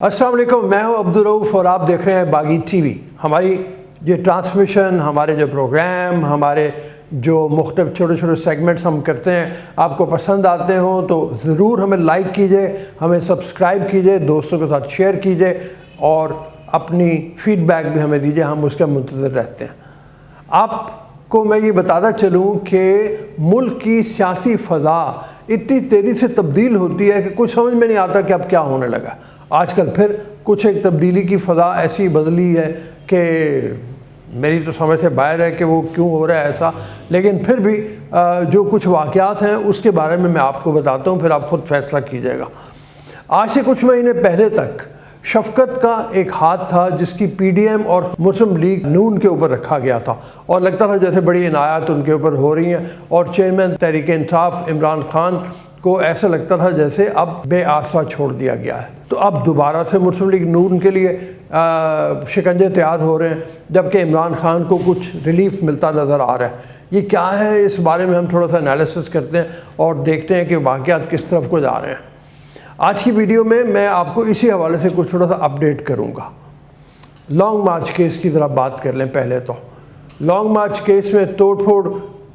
अस्सलाम वालेकुम, मैं हूं अब्दुल रऊफ और आप देख रहे हैं बागी टीवी। हमारी ये ट्रांसमिशन, हमारे जो प्रोग्राम, हमारे जो मुख्तलिफ छोटे छोटे सेगमेंट्स हम करते हैं, आपको पसंद आते हों तो ज़रूर हमें लाइक कीजिए, हमें सब्सक्राइब कीजिए, दोस्तों के साथ शेयर कीजिए और अपनी फ़ीडबैक भी हमें दीजिए, हम उसका मुंतज़र रहते हैं। आपको मैं ये बताता चलूँ कि मुल्क की सियासी फ़ज़ा इतनी तेज़ी से तब्दील होती है कि कुछ समझ में नहीं आता कि अब क्या होने लगा। आजकल फिर कुछ एक तब्दीली की फ़ज़ा ऐसी बदली है कि मेरी तो समझ से बाहर है कि वो क्यों हो रहा है ऐसा, लेकिन फिर भी जो कुछ वाक़यात हैं उसके बारे में मैं आपको बताता हूँ, फिर आप ख़ुद फ़ैसला कीजिएगा। आज से कुछ महीने पहले तक शफ़क़त का एक हाथ था जिसकी PDM और मुस्लिम लीग नून के ऊपर रखा गया था और लगता था जैसे बड़ी इनायत उनके ऊपर हो रही हैं, और चेयरमैन तहरीक इंसाफ इमरान खान को ऐसा लगता था जैसे अब बेआसरा छोड़ दिया गया है। तो अब दोबारा से मुस्लिम लीग नून के लिए शिकंजे तैयार हो रहे हैं, जबकि इमरान खान को कुछ रिलीफ मिलता नज़र आ रहा है। ये क्या है, इस बारे में हम थोड़ा सा एनालिसिस करते हैं और देखते हैं कि वाक़यात किस तरफ को जा रहे हैं। आज की वीडियो में मैं आपको इसी हवाले से कुछ थोड़ा सा अपडेट करूंगा। लॉन्ग मार्च केस की ज़रा बात कर लें। पहले तो लॉन्ग मार्च केस में तोड़ फोड़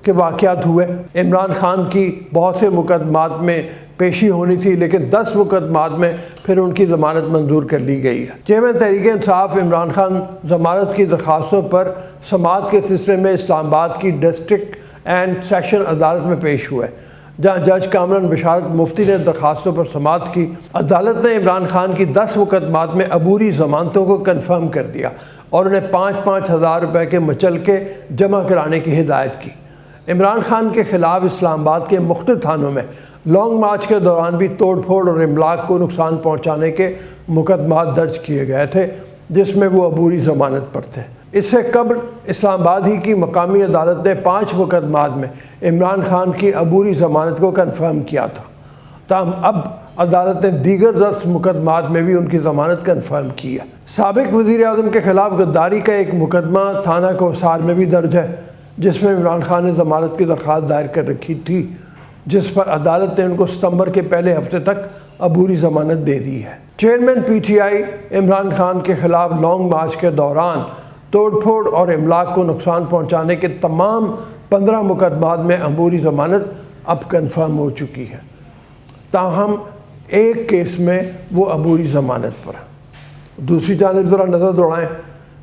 के वाक़यात हुए। इमरान खान की बहुत से मुकदमात में पेशी होनी थी, लेकिन 10 मुकदमात में फिर उनकी ज़मानत मंजूर कर ली गई है। चेयरमैन तहरीक इंसाफ इमरान खान ज़मानत की दरख्वास्तों पर समाअत के सिलसिले में इस्लामाबाद की डिस्ट्रिक्ट एंड सेशन अदालत में पेश हुए, जहाँ जज कामरान बिशारत मुफ्ती ने दरख्वास्तों पर समाअत की। अदालत ने इमरान खान की 10 मुकदमात में अबूरी ज़मानतों को कन्फर्म कर दिया और उन्हें 5-5 हज़ार रुपये के मुचलके जमा कराने की हिदायत की। इमरान खान के ख़िलाफ़ इस्लामाबाद के मुख्तलिफ थानों में लॉन्ग मार्च के दौरान भी तोड़ फोड़ और इमलाक को नुकसान पहुँचाने के मुकदमात दर्ज किए गए थे, जिसमें वो अबूरी ज़मानत पर थे। इससे कबल इस्लामाबाद ही की मकामी अदालत ने 5 मुकदमात में इमरान खान की अबूरी ज़मानत को कन्फर्म किया था। ताहम अब अदालत ने दीगर 10 मुकदमात में भी उनकी ज़मानत कन्फर्म की है। साबिक़ वज़ीर आज़म के ख़िलाफ़ गद्दारी का एक मुकदमा थाना कोसार में भी दर्ज है, जिसमें इमरान खान ने ज़मानत की दरख्वास्त दायर कर रखी थी, जिस पर अदालत ने उनको सितंबर के पहले हफ्ते तक अबूरी ज़मानत दे दी है। चेयरमैन PTI इमरान खान के ख़िलाफ़ लॉन्ग मार्च के दौरान तोड़ फोड़ और इमलाक को नुकसान पहुँचाने के तमाम 15 मुकदमात में अबूरी ज़मानत अब कन्फर्म हो चुकी है। ताहम एक केस में वो अबूरी ज़मानत पर है। दूसरी जानिब ज़रा नज़र दौड़ाएँ।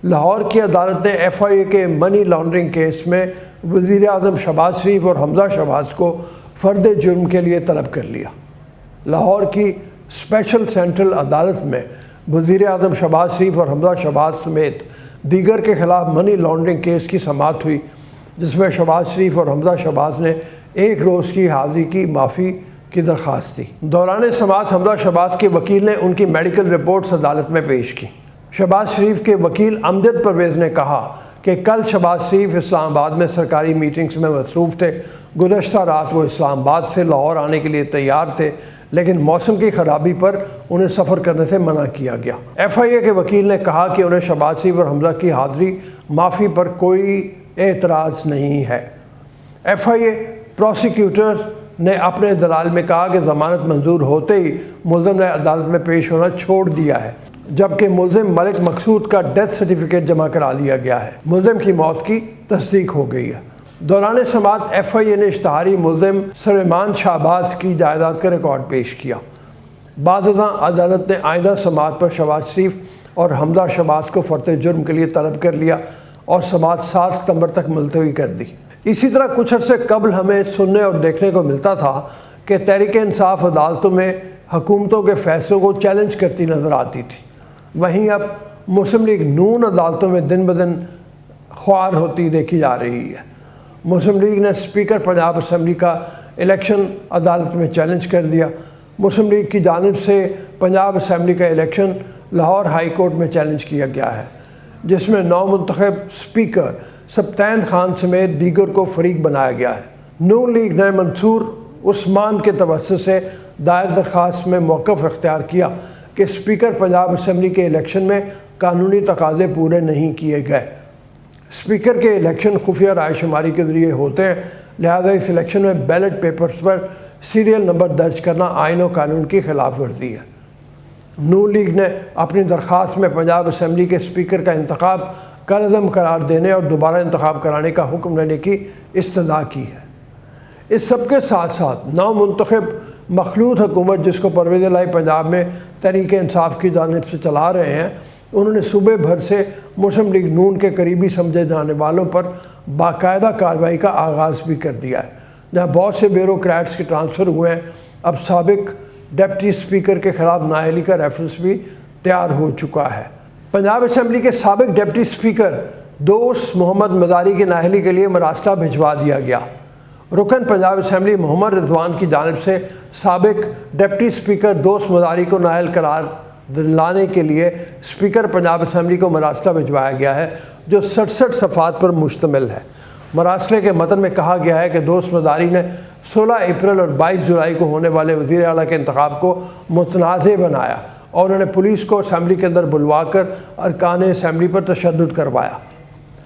लाहौर की अदालत ने FIA के मनी लॉन्ड्रिंग केस में वज़ीर आज़म शहबाज शरीफ और हमज़ा शहबाज को फ़र्द जुर्म के लिए तलब कर लिया। लाहौर की स्पेशल सेंट्रल अदालत में वज़ीर आज़म शहबाज शरीफ और हमज़ा शहबाज समेत दीगर के ख़िलाफ़ मनी लॉन्ड्रिंग केस की समाअत हुई, जिसमें शहबाज शरीफ और हमज़ा शहबाज ने 1 रोज़ की हाज़िरी की माफ़ी की दरख्वास्त दी। दौरान समाअत हमज़ा शहबाज के वकील ने उनकी मेडिकल रिपोर्ट्स अदालत में पेश की। शहबाज शरीफ के वकील अमजद परवेज़ ने कहा कि कल शहबाज शरीफ इस्लामाबाद में सरकारी मीटिंग्स में मसरूफ़ थे। गुज़श्ता रात वो इस्लामाबाद से लाहौर आने के लिए तैयार थे, लेकिन मौसम की ख़राबी पर उन्हें सफ़र करने से मना किया गया। FIA के वकील ने कहा कि उन्हें शहबाज शरीफ और हमज़ा की हाज़िरी माफ़ी पर कोई एतराज़ नहीं है। FIA प्रोसिक्यूटर्स ने अपने दलाल में कहा कि ज़मानत मंजूर होते ही मुल्ज़िम ने अदालत में पेश होना छोड़ दिया है, जबकि मुल्ज़िम मलिक मकसूद का डेथ सर्टिफिकेट जमा करा लिया गया है। मुल्ज़िम की मौत की तस्दीक हो गई है। दौरान समाअत FIA ने इश्तहारी मुल्ज़िम सुलेमान शाहबाज की जायदाद का रिकॉर्ड पेश किया। बाज़ अदालत ने आइंदा समाअत पर शहबाज शरीफ और हमज़ा शहबाज को फ़र्द जुर्म के लिए तलब कर लिया और समाअत 7 सितंबर तक मुलतवी कर दी। इसी तरह कुछ अर्से कबल हमें सुनने और देखने को मिलता था कि तहरीक इंसाफ अदालतों में हुकूमतों के फ़ैसलों को चैलेंज करती नज़र आती थी। वहीं अब मुस्लिम लीग नून अदालतों में दिन ब दिन ख्वार होती देखी जा रही है। मुस्लिम लीग ने स्पीकर पंजाब असम्बली का इलेक्शन अदालत में चैलेंज कर दिया। मुस्लिम लीग की जानिब से पंजाब असम्बली का इलेक्शन लाहौर हाई कोर्ट में चैलेंज किया गया है, जिसमें नौमुंतखब स्पीकर सब्तैन खान समेत दीगर को फरीक बनाया गया है। नून लीग ने मंसूर उस्मान के तवस्सुत से दायर दरख्वास्त में मौक़िफ़ इख्तियार किया कि स्पीकर पंजाब असम्बली के इलेक्शन में कानूनी तकाज़े पूरे नहीं किए गए। स्पीकर के इलेक्शन खुफिया राय शुमारी के ज़रिए होते हैं, लिहाजा इस इलेक्शन में बैलेट पेपर्स पर सीरियल नंबर दर्ज करना आइन और कानून की खिलाफ वर्जी है। نون لیگ نے اپنی درخواست میں پنجاب اسمبلی کے اسپیکر کا انتخاب کالعدم قرار دینے اور دوبارہ انتخاب کرانے کا حکم لینے کی استدعا کی ہے۔ اس سب کے ساتھ ساتھ نو منتخب مخلوط حکومت جس کو پرویز الہی پنجاب میں تحریک انصاف کی جانب سے چلا رہے ہیں، انہوں نے صوبے بھر سے مسلم لیگ نون کے قریبی سمجھے جانے والوں پر باقاعدہ کارروائی کا آغاز بھی کر دیا ہے۔ جہاں بہت سے بیوروکریٹس کے ٹرانسفر ہوئے ہیں، اب سابق ڈپٹی اسپیکر کے خلاف نااہلی کا ریفرنس بھی تیار ہو چکا ہے۔ پنجاب اسمبلی کے سابق ڈپٹی اسپیکر دوست محمد مزاری کی نااہلی کے لیے مراسلہ بھجوا دیا گیا۔ رکن پنجاب اسمبلی محمد رضوان کی جانب سے سابق ڈپٹی اسپیکر دوست مزاری کو نااہل قرار لانے کے لیے اسپیکر پنجاب اسمبلی کو مراسلہ بھجوایا گیا ہے، جو 67 صفحات پر مشتمل ہے۔ مراسلے کے متن میں کہا گیا ہے کہ دوست مزاری نے 16 اپریل اور 22 جولائی کو ہونے والے وزیر اعلیٰ کے انتخاب کو متنازع بنایا اور انہوں نے پولیس کو اسمبلی کے اندر بلوا کر ارکان اسمبلی پر تشدد کروایا۔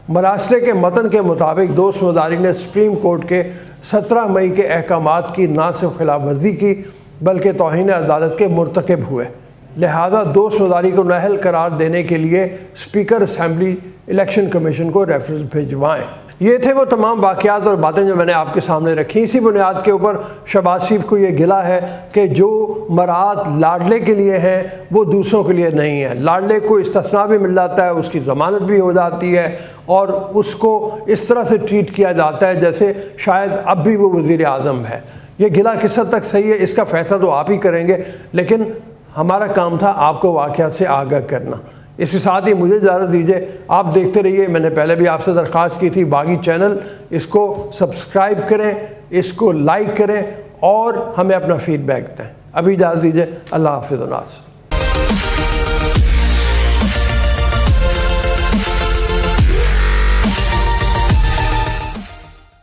مراسلے کے متن کے مطابق دوست مزاری نے سپریم کورٹ کے 17 مئی کے احکامات کی نہ صرف خلاف ورزی کی بلکہ توہین عدالت کے مرتکب ہوئے، لہذا دوست مزاری کو نااہل قرار دینے کے لیے اسپیکر اسمبلی الیکشن کمیشن کو ریفرنس بھیجوائیں۔ یہ تھے وہ تمام واقعات اور باتیں جو میں نے آپ کے سامنے رکھی۔ اسی بنیاد کے اوپر شہباز شریف کو یہ گلہ ہے کہ جو مراعات لاڈلے کے لیے ہیں وہ دوسروں کے لیے نہیں ہے۔ لاڈلے کو استثناء بھی مل جاتا ہے، اس کی ضمانت بھی ہو جاتی ہے اور اس کو اس طرح سے ٹریٹ کیا جاتا ہے جیسے شاید اب بھی وہ وزیر اعظم ہے۔ یہ گلہ کس حد تک صحیح ہے اس کا فیصلہ تو آپ ہی کریں گے، لیکن ہمارا کام تھا آپ کو واقعات سے آگاہ کرنا۔ اس کے ساتھ ہی مجھے اجازت دیجیے، آپ دیکھتے رہیے، میں نے پہلے بھی آپ سے درخواست کی تھی باغی چینل، اس کو سبسکرائب کریں، اس کو لائک کریں اور ہمیں اپنا فیڈ بیک دیں۔ ابھی اجازت دیجیے، اللہ حافظ و ناصر۔